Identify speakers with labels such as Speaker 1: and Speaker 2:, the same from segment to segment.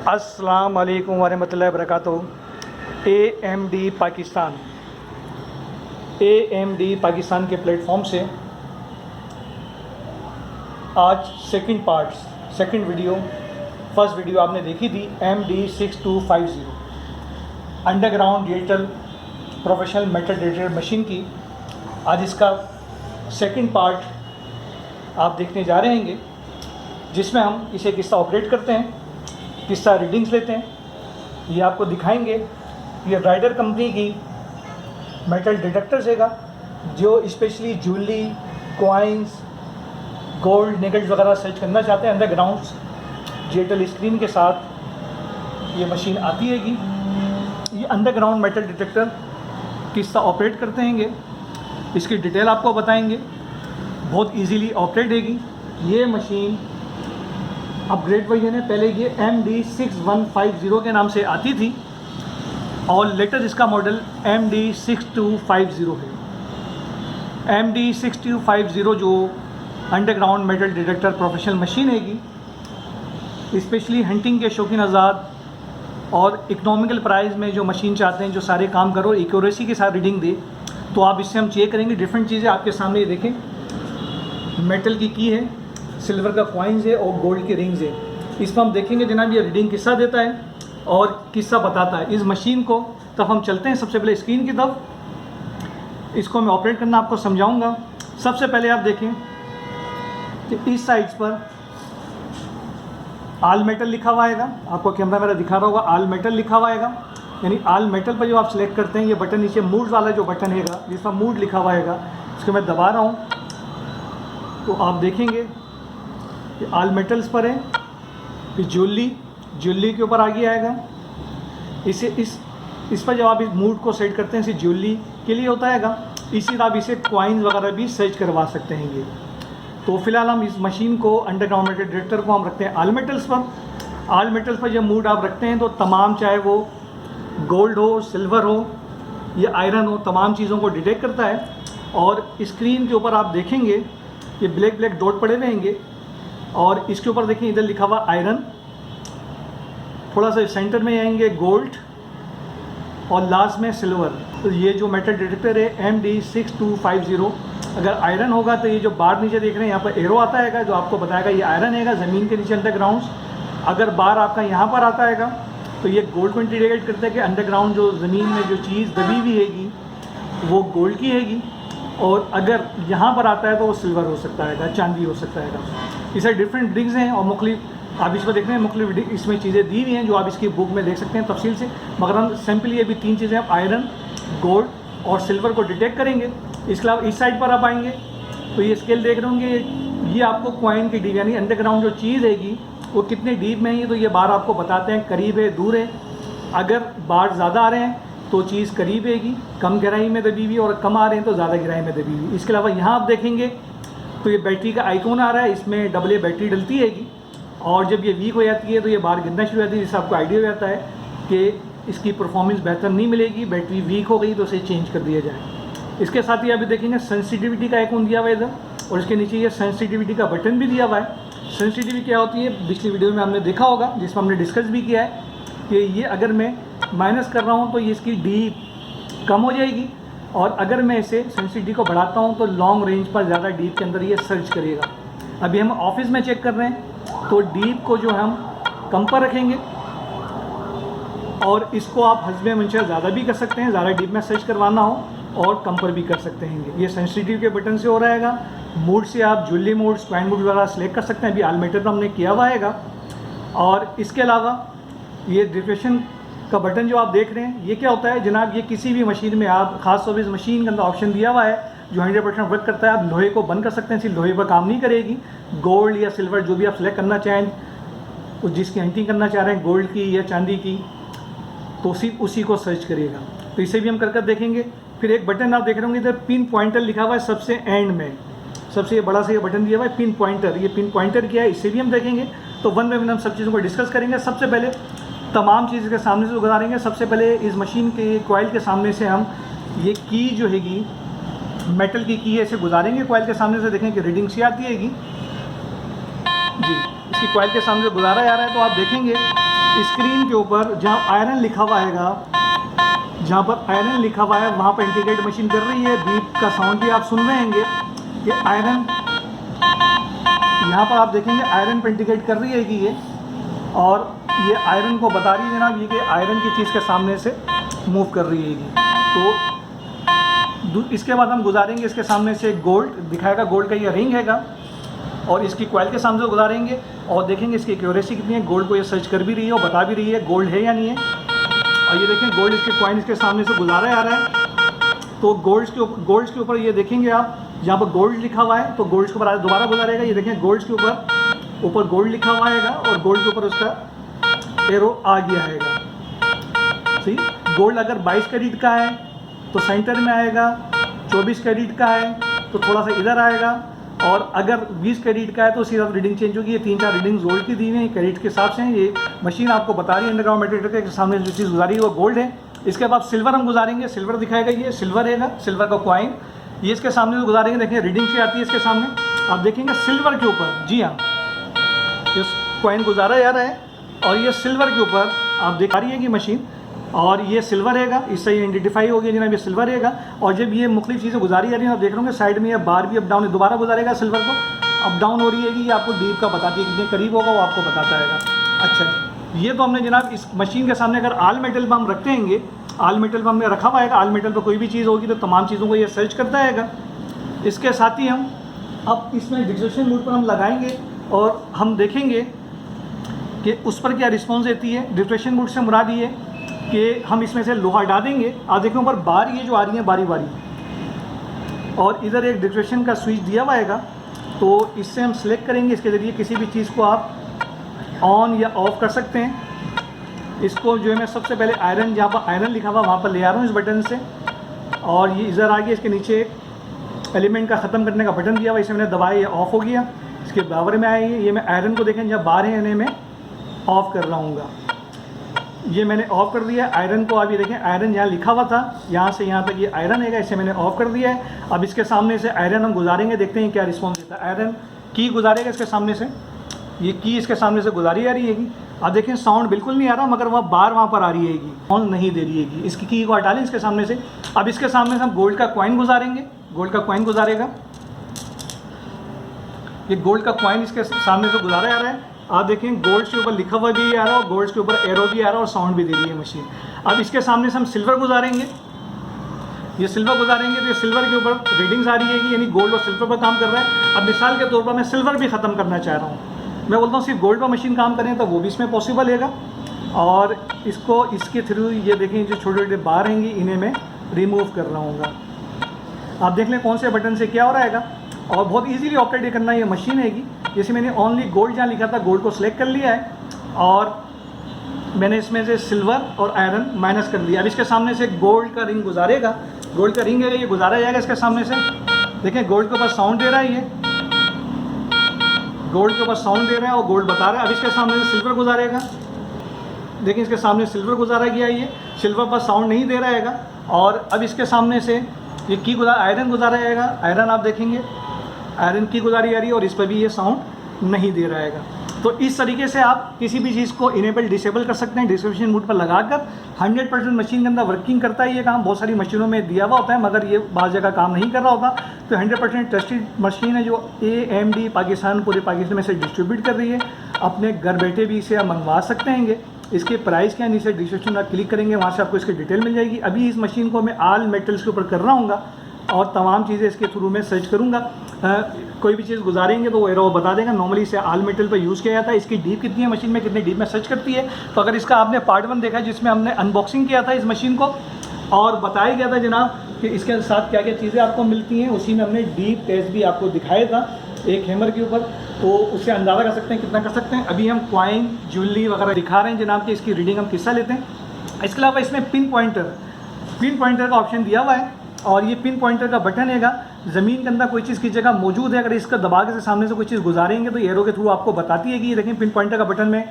Speaker 1: अस्सलाम वालेकुम वरहमतुल्लाहि वबरकातुहू। AMD पाकिस्तान के प्लेटफॉर्म से आज सेकंड वीडियो, फर्स्ट वीडियो आपने देखी थी MD6250 underground digital professional metal detector machine की। आज इसका सेकंड पार्ट आप देखने जा रहे हैं, जिसमें हम इसे किस तरह ऑपरेट करते हैं, किस तरह रीडिंग्स लेते हैं, ये आपको दिखाएंगे। ये राइडर कंपनी की मेटल डिटेक्टर्स हैगा, जो specially jewellery, coins, gold, Nicholls वगैरह सर्च करना चाहते हैं। अंडरग्राउंड डिजिटल स्क्रीन के साथ ये मशीन आती हैगी। ये अंडरग्राउंड मेटल डिटेक्टर किस तरह ऑपरेट करते हैं, इसकी डिटेल आपको बताएंगे। बहुत इजीली ऑपरेट हैगी। ये मशीन अपग्रेड वर्जन है। पहले ये MD6150 के नाम से आती थी और लेटेस्ट इसका मॉडल MD6250 है। MD6250 जो underground metal detector professional machine हैगी, स्पेशली हंटिंग के शौकीन आज़ाद और इकोनॉमिकल प्राइस में जो मशीन चाहते हैं, जो सारे काम करो एक्यूरेसी के साथ रीडिंग दे, तो आप इससे हम चेक करेंगे। डिफरेंट चीज़ें आपके सामने ये देखें, मेटल की है, सिल्वर का कॉइन्स है और गोल्ड की रिंग्स है। इस पर हम देखेंगे जनाब ये रीडिंग किस्सा देता है और किस्सा बताता है इस मशीन को। तब हम चलते हैं सबसे पहले स्क्रीन की तरफ। इसको मैं ऑपरेट करना आपको समझाऊंगा। सबसे पहले आप देखें कि इस साइड्स पर आल मेटल लिखा हुआ आएगा। आपको कैमरा मेरा दिखा रहा होगा, आल मेटल लिखा हुआ आएगा। यानी आल मेटल पर जो आप सिलेक्ट करते हैं, ये बटन नीचे मूड वाला जो बटन हैगा, जिसका मूड लिखा हुआ आएगा, इसको मैं दबा रहा हूँ तो आप देखेंगे कि आल मेटल्स पर है। फिर ज्वेलरी के ऊपर आगे आएगा। इसे इस पर जब आप इस मूड को सेट करते हैं, इसे ज्वेलरी के लिए होता हैगा। इसी तरह आप इसे कॉइन्स वगैरह भी सर्च करवा सकते हैं ये। तो फिलहाल हम इस मशीन को अंडरग्राउंड मेटल डिटेक्टर को हम रखते हैं आल मेटल्स पर। आल मेटल्स पर जब मूड आप रखते हैं तो तमाम, चाहे वो गोल्ड हो, सिल्वर हो या आयरन हो, तमाम चीज़ों को डिटेक्ट करता है। और स्क्रीन के ऊपर आप देखेंगे ये ब्लैक डॉट पड़े हुए होंगे और इसके ऊपर देखिए इधर लिखा हुआ आयरन, थोड़ा सा सेंटर में आएंगे गोल्ड और लास्ट में सिल्वर। तो ये जो मेटल डिटेक्टर है MD6250, अगर आयरन होगा तो ये जो बार नीचे देख रहे हैं यहाँ पर एरो आता है जो आपको बताएगा ये आयरन है ज़मीन के नीचे अंडरग्राउंड। अगर बार आपका यहाँ पर आता है तो ये गोल्ड को इंडिकेट करता है कि अंडरग्राउंड जो ज़मीन में जो चीज़ दबी हुई हैगी वो गोल्ड की हैगी। और अगर यहाँ पर आता है तो वो सिल्वर हो सकता है, चांदी हो सकता है। इसे डिफरेंट ड्रिंक्स हैं और मुख्तलिफ आप इसमें देख रहे हैं, मुख्तलिफ इसमें चीज़ें दी हुई हैं जो आप इसकी बुक में देख सकते हैं तफसील से। मगर हम सिंपली ये भी 3 चीज़ें आप आयरन, गोल्ड और सिल्वर को डिटेक्ट करेंगे। इसके अलावा इस साइड पर आप आएंगे तो ये स्केल देख रहे होंगे, ये आपको कॉइन की डीप यानी अंडरग्राउंड जो चीज़ हैगी वो कितने डीप में है, तो ये बार आपको बताते हैं करीब है, दूर है। अगर बार ज़्यादा आ रहे हैं तो चीज़ करीब हैगी, कम गहराई में दबी हुई, और कम आ रहे हैं तो ज़्यादा गहराई में दबी हुई। इसके अलावा यहाँ आप देखेंगे तो ये बैटरी का आइकॉन आ रहा है, इसमें डबल ए बैटरी डलती हैगी। और जब ये वीक हो जाती है तो ये बार गिरना शुरू हो जाती है, जिससे आपको आइडिया हो जाता है कि इसकी परफॉर्मेंस बेहतर नहीं मिलेगी, बैटरी वीक हो गई तो उसे चेंज कर दिया जाए। इसके साथ ही अभी देखेंगे सेंसिटिविटी का आइकॉन दिया हुआ है इधर, और इसके नीचे ये सेंसिटिविटी का बटन भी दिया हुआ है। सेंसिटिविटी क्या होती है, पिछली वीडियो में हमने देखा होगा, जिसमें हमने डिस्कस भी किया है कि ये अगर मैं माइनस कर रहा हूँ तो ये इसकी डीप कम हो जाएगी, और अगर मैं इसे सेंसिटिविटी को बढ़ाता हूँ तो लॉन्ग रेंज पर ज़्यादा डीप के अंदर ये सर्च करेगा। अभी हम ऑफिस में चेक कर रहे हैं तो डीप को जो हम कम पर रखेंगे, और इसको आप हस्बे मंशा ज़्यादा भी कर सकते हैं, ज़्यादा डीप में सर्च करवाना हो, और कम पर भी कर सकते हैं। ये सेंसिटिव के बटन से हो रहेगा। मूड से आप ज्वेलरी मूड, स्क्वाइन मूड वगैरह सेलेक्ट कर सकते हैं। अभी आल मेटल पर हमने किया हुआ हैगा। और इसके अलावा ये डिप्रेशन का बटन जो आप देख रहे हैं, ये क्या होता है जनाब, ये किसी भी मशीन में आप ख़ास तौर पर इस मशीन के अंदर ऑप्शन दिया हुआ है जो 100% वर्क करता है। आप लोहे को बंद कर सकते हैं, सिर्फ लोहे पर काम नहीं करेगी। गोल्ड या सिल्वर जो भी आप सेलेक्ट करना चाहें, तो जिसकी हंटिंग करना चाह रहे हैं गोल्ड की या चांदी की, तो सिर्फ उसी को सर्च करेगा। तो इसे भी हम कर देखेंगे। फिर एक बटन आप देख रहे होंगे इधर पिन पॉइंटर लिखा हुआ है सबसे एंड में, सबसे ये बड़ा सा ये बटन दिया हुआ है पिन पॉइंटर। ये पिन पॉइंटर क्या है, इसे भी हम देखेंगे। तो वन बाय वन हम सब चीज़ों को डिस्कस करेंगे। सबसे पहले तमाम चीज़ के सामने से गुजारेंगे। सबसे पहले इस मशीन के कॉइल के सामने से हम ये की जो हैगी, मेटल की है, इसे गुजारेंगे कॉइल के सामने से। देखें कि रीडिंग सी आती हैगी जी, इसकी कॉइल के सामने से गुजारा जा रहा है। तो आप देखेंगे स्क्रीन के ऊपर जहाँ आयरन लिखा हुआ हैगा, जहाँ पर आयरन लिखा हुआ है वहाँ पर इंटीग्रेटेड मशीन कर रही है। बीप का साउंड भी आप सुन रहे होंगे कि आयरन, यहाँ पर आप देखेंगे आयरन पर इंटीग्रेट कर रही है कि ये, और ये आयरन को बता रही है जनाब ये कि आयरन की चीज़ के सामने से मूव कर रही है। तो इसके बाद हम गुजारेंगे इसके सामने से गोल्ड दिखाएगा, गोल्ड का ये रिंग हैगा, और इसकी कॉइल के सामने से गुजारेंगे और देखेंगे इसकी एक्यूरेसी कितनी है। गोल्ड को ये सर्च कर भी रही है और बता भी रही है गोल्ड है या नहीं है। और ये देखें गोल्ड इसके कॉइन इसके सामने से गुजारा जा रहा है। तो गोल्ड्स के ऊपर ये देखेंगे आप, जहाँ पर गोल्ड लिखा हुआ है तो गोल्ड्स के ऊपर दोबारा गुजारेगा। ये देखें गोल्ड्स के ऊपर गोल्ड लिखा हुआ है और गोल्ड के ऊपर उसका एरो आ गया है। सही, गोल्ड अगर 22 कैरेट का है तो सेंटर में आएगा, 24 कैरेट का है तो थोड़ा सा इधर आएगा, और अगर 20 कैरेट का है तो सीधा रीडिंग चेंज होगी। ये 3-4 रीडिंग गोल्ड की दी हुई है कैरेट के हिसाब से। ये मशीन आपको बता रही है अंडरग्राउंड मेटेरियल के सामने जो चीज़ गुजारी है वो गोल्ड है। इसके बाद सिल्वर हम गुजारेंगे, सिल्वर दिखाएगा, ये सिल्वर है, सिल्वर का कॉइन ये इसके सामने गुजारेंगे। देखिए रीडिंग से आती है इसके सामने, आप देखेंगे सिल्वर के ऊपर, जी हाँ, ये कॉइन गुजारा जा रहा है और ये सिल्वर के ऊपर आप दिखा रही है कि मशीन, और ये सिल्वर रहेगा, इससे ये आइडेंटिफाई हो गया जनाब ये सिल्वर रहेगा। और जब ये मुख्तलिफ चीज़ें गुजारी जा रही हैं आप देख रहे होंगे साइड में ये बार भी अप डाउन दोबारा गुजारेगा, सिल्वर को अप डाउन हो रही है कि ये आपको डीप का बताती है, कितने करीब होगा वो आपको बताता रहेगा। अच्छा जी, ये तो हमने जनाब इस मशीन के सामने अगर आल मेटल पर हम रखते हैं, आल मेटल पर हमने रखा हुआ है, आल मेटल पर कोई भी चीज़ होगी तो तमाम चीज़ों को ये सर्च करता है। इसके साथ ही हम अब इसमें डिस्क्रिप्शन मोड पर हम लगाएंगे और हम देखेंगे कि उस पर क्या रिस्पॉन्स देती है। डिस्क्रिप्शन मोड से मुराद ये कि हम इसमें से लोहा डालेंगे, आप देखें ऊपर बार ये जो आ रही है बारी बारी, और इधर एक डिस्क्रिप्शन का स्विच दिया हुआ है, तो इससे हम सेलेक्ट करेंगे, इसके ज़रिए किसी भी चीज़ को आप ऑन या ऑफ़ कर सकते हैं। इसको जो है मैं सबसे पहले आयरन, जहाँ पर आयरन लिखा हुआ वहाँ पर ले आ रहा हूँ इस बटन से, और ये इधर आगे इसके नीचे एक एलिमेंट का ख़त्म करने का बटन दिया हुआ, इसे मैंने दबाया, ये ऑफ़ हो गया। इसके बराबर में आए ये मैं आयरन को देखें जब बार है इन्हें मैं ऑफ़ कर रहा हूँ, ये मैंने ऑफ़ कर दिया आयरन को। आप ये देखें आयरन यहाँ लिखा हुआ था, यहाँ से यहाँ तक ये आयरन है, इसे मैंने ऑफ़ कर दिया है। अब इसके सामने से आयरन हम गुजारेंगे, देखते हैं क्या रिस्पॉन्स देता है। आयरन की गुजारेगा इसके सामने से, ये की इसके सामने से गुजारी जा रही है। अब देखें साउंड बिल्कुल नहीं आ रहा, मगर वह बार वहाँ पर आ रही है, साउंड नहीं दे रही है। इसकी की को हटा लें इसके सामने से। अब इसके सामने से हम गोल्ड का कॉइन गुजारेंगे, गोल्ड का कॉइन गुजारेगा, ये गोल्ड का कॉइन इसके सामने से गुजारा जा रहा है। आप देखें गोल्ड के ऊपर लिखा हुआ भी आ रहा है और गोल्ड के ऊपर एरो भी आ रहा है और साउंड भी दे रही है मशीन। अब इसके सामने से हम सिल्वर गुजारेंगे, ये सिल्वर गुजारेंगे तो ये सिल्वर के ऊपर रीडिंग्स आ रही है, यानी गोल्ड और सिल्वर पर काम कर रहा है। अब मिसाल के तौर पर मैं सिल्वर भी ख़त्म करना चाह रहा हूँ, मैं बोलता हूँ सिर्फ गोल्ड पर मशीन काम करें तो वो भी इसमें पॉसिबल है। और इसको इसके थ्रू ये देखें जो छोटे छोटे बार रहेंगे इन्हें मैं रिमूव कर रहा हूँ। आप देख लें कौन से बटन से क्या हो रहा है, और बहुत इजीली ऑपरेट करना ये मशीन है। जैसे मैंने ओनली गोल्ड जहाँ लिखा था गोल्ड को सिलेक्ट कर लिया है और मैंने इसमें से सिल्वर और आयरन माइनस कर दिया। अब इसके सामने से गोल्ड का रिंग गुजारेगा, गोल्ड का रिंग है ये गुजारा जाएगा इसके सामने से। देखें गोल्ड के ऊपर साउंड दे रहा है, ये गोल्ड के ऊपर साउंड दे रहा है और गोल्ड बता रहा है। अब इसके सामने से सिल्वर गुजारेगा, देखिए इसके सामने सिल्वर गुजारा गया, ये सिल्वर पर साउंड नहीं दे रहा है। और अब इसके सामने से ये की आयरन गुजारा जाएगा, आयरन आप देखेंगे आयरन की गुजारी आ रही है और इस पर भी ये साउंड नहीं दे रहा है। तो इस तरीके से आप किसी भी चीज़ को इनेबल डिसेबल कर सकते हैं डिस्क्रिप्शन मोड पर लगाकर। 100% मशीन के अंदर वर्किंग करता है ये काम। बहुत सारी मशीनों में दिया हुआ होता है मगर ये बाज़ जगह काम नहीं कर रहा होता। तो 100% ट्रस्टेड मशीन है जो AMD पाकिस्तान, पूरे पाकिस्तान में से डिस्ट्रीब्यूट कर रही है। अपने घर बैठे भी इसे आप मंगवा सकते हैं। इसके प्राइस क्या है नीचे डिस्क्रिप्शन में क्लिक करेंगे, वहाँ से आपको इसकी डिटेल मिल जाएगी। अभी इस मशीन को मैं आल मेटल्स के ऊपर कर रहा हूँ और तमाम चीज़ें इसके थ्रू में सर्च करूँगा। कोई भी चीज़ गुजारेंगे तो वो एरो बता देगा। नॉर्मली इसे आल मेटल पर यूज़ किया जाता है। इसकी डीप कितनी है मशीन में, कितनी डीप में सर्च करती है। तो अगर इसका आपने पार्ट 1 देखा जिसमें हमने अनबॉक्सिंग किया था इस मशीन को और बताया गया था जनाब कि इसके साथ क्या क्या चीज़ें आपको मिलती हैं, उसी में हमने डीप टेस्ट भी आपको दिखाया था एक हैमर के ऊपर। तो उससे अंदाज़ा कर सकते हैं कितना कर सकते हैं। अभी हम कॉइन ज्वेलरी वगैरह दिखा रहे हैं जनाब कि इसकी रीडिंग हम किससे लेते हैं। इसके अलावा इसमें पिन पॉइंटर का ऑप्शन दिया हुआ है और ये पिन पॉइंटर का बटन हैगा। ज़मीन के अंदर कोई चीज़ की जगह मौजूद है, अगर इसका दबा के से सामने से कोई चीज़ गुजारेंगे तो एरो के थ्रू आपको बताती है कि ये देखें पिन पॉइंटर का बटन मैं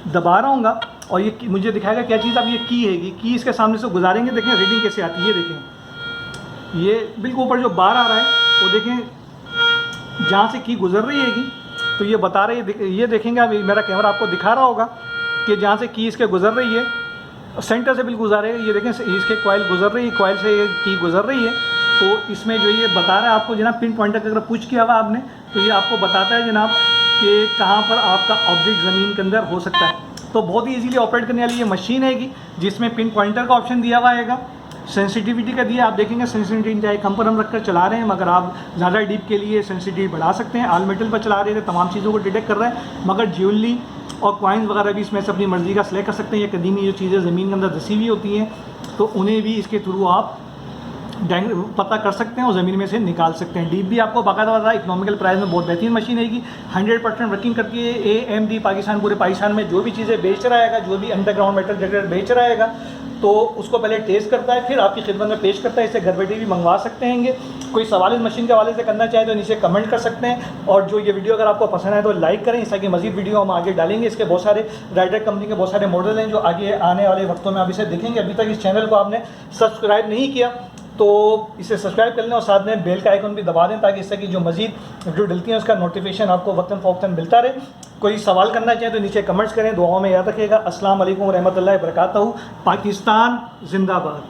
Speaker 1: दबा रहा हूँगा और ये मुझे दिखाएगा क्या चीज़। अब ये की हैगी, की इसके सामने से गुजारेंगे, देखें रीडिंग कैसे आती है। ये देखें ये बिल्कुल ऊपर जो बार आ रहा है वो देखें जहाँ से की गुजर रही हैगी तो ये बता रही है। ये देखेंगे अब मेरा कैमरा आपको दिखा रहा होगा कि जहाँ से की इसके गुजर रही है सेंटर से बिल्कुल गुजारेगा। ये देखें इसके कॉइल गुजर रही है, कॉइल से ये की गुजर रही है। तो इसमें जो ये बता रहा है आपको जनाब, पिन पॉइंटर का अगर पुश किया हुआ आपने तो ये आपको बताता है जनाब कि कहाँ पर आपका ऑब्जेक्ट ज़मीन के अंदर हो सकता है। तो बहुत ही इजीली ऑपरेट करने वाली ये मशीन है जिसमें पिन पॉइंटर का ऑप्शन दिया हुआ है, सेंसिटिविटी का दिया। आप देखेंगे सेंसिटिविटी चाहे कम पर हम रखकर चला रहे हैं, मगर आप ज़्यादा डीप के लिए सेंसिटिविटी बढ़ा सकते हैं। आल मेटल पर चला रहे हैं तो तमाम चीज़ों को डिटेक्ट कर रहा है, मगर ज्वेलरी और कॉइन्स वगैरह भी इसमें से अपनी मर्ज़ी का सिलेक्ट कर सकते हैं। ये कदीमी जो चीज़ें ज़मीन के अंदर दसी हुई होती हैं तो उन्हें भी इसके थ्रू आप पता कर सकते हैं और ज़मीन में से निकाल सकते हैं। डीप भी आपको बाकायदा इकोनॉमिकल प्राइस में बहुत बेहतरीन मशीन है। 100% वर्किंग करती है। AMD पाकिस्तान, पूरे पाकिस्तान में जो भी चीज़ें बेच रहा है, जो भी अंडरग्राउंड मेटल डिटेक्टर बेच रहा है तो उसको पहले टेस्ट करता है, फिर आपकी खिदमत में पेश करता है। इसे घर बैठे भी मंगवा सकते हैं। कोई सवाल इस मशीन के हवाले से करना चाहे तो नीचे कमेंट कर सकते हैं। और जो ये वीडियो अगर आपको पसंद आए तो लाइक करें, इस तरह की मजीद वीडियो हम आगे डालेंगे। इसके बहुत सारे राइडर कंपनी के बहुत सारे मॉडल हैं जो आगे आने वाले वक्तों में आप इसे देखेंगे। अभी तक इस चैनल को आपने सब्सक्राइब नहीं किया तो इसे सब्सक्राइब कर लें और साथ में बेल का आइकन भी दबा दें ताकि इससे की जो मजीद वीडियो डलती हैं उसका नोटिफिकेशन आपको वक्तन फ़ौक्तन मिलता रहे। कोई सवाल करना चाहें तो नीचे कमेंट्स करें। दुआओं में याद रखिएगा। अस्सलाम वालेकुम रहमतुल्लाहि व बरकातहू। पाकिस्तान जिंदाबाद।